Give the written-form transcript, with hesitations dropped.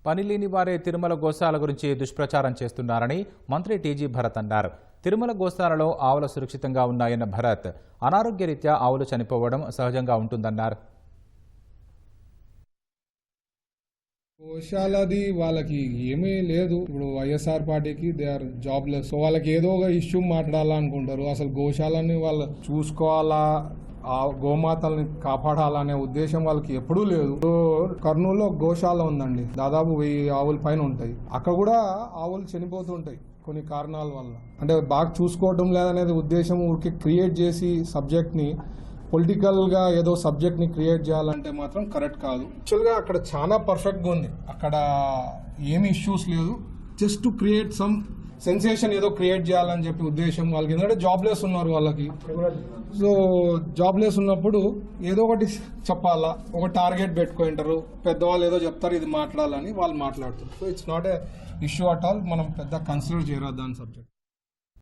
పనిలేని వారే తిరుమల గోశాల గురించి దుష్ప్రచారం చేస్తున్నారని మంత్రి టీజీ భరత్ అన్నారు. తిరుమల గోశాలలో ఆవులు సురక్షితంగా ఉన్నాయన్న భరత్ అనారోగ్యరీత్యా ఆవులు చనిపోవడం సహజంగా ఉంటుందన్నారు. గోశాలది వాళ్ళకి ఏమీ లేదు. ఇప్పుడు వైఎస్ఆర్ పార్టీకి దే ఆర్ జాబ్లెస్. సో వాళ్ళకి ఏదో ఒక ఇష్యూ మాట్లాడాలనుకుంటారు. అసలు గోశాలని వాళ్ళు చూసుకోవాలా, ఆ గోమాతల్ని కాపాడాలనే ఉద్దేశం వాళ్ళకి ఎప్పుడూ లేదు. కర్నూలులో గోశాల ఉందండి, దాదాపు 1000 ఆవుల పైన ఉంటాయి. అక్కడ కూడా ఆవులు చనిపోతుంటాయి కొన్ని కారణాల వల్ల. అంటే బాగా చూసుకోవడం లేదనేది ఉద్దేశం ఊరికి క్రియేట్ చేసి సబ్జెక్ట్ని పొలిటికల్గా ఏదో సబ్జెక్ట్ని క్రియేట్ చేయాలంటే మాత్రం కరెక్ట్ కాదు. యాక్చువల్గా అక్కడ చాలా పర్ఫెక్ట్గా ఉంది, అక్కడ ఏమి ఇష్యూస్ లేదు. Just to create some sensation ఏదో క్రియేట్ చేయాలని చెప్పి ఉద్దేశం వాళ్ళకి. ఎందుకంటే జాబ్లెస్ ఉన్నారు వాళ్ళకి. సో జాబ్లెస్ ఉన్నప్పుడు ఏదో ఒకటి చెప్పాలా, ఒక టార్గెట్ పెట్టుకుంటారు. పెద్దవాళ్ళు ఏదో చెప్తారు, ఇది మాట్లాడాలని వాళ్ళు మాట్లాడుతారు. So it's not a issue at all. మనం పెద్ద కన్సిడర్ చేయరాదు దాని సబ్జెక్ట్.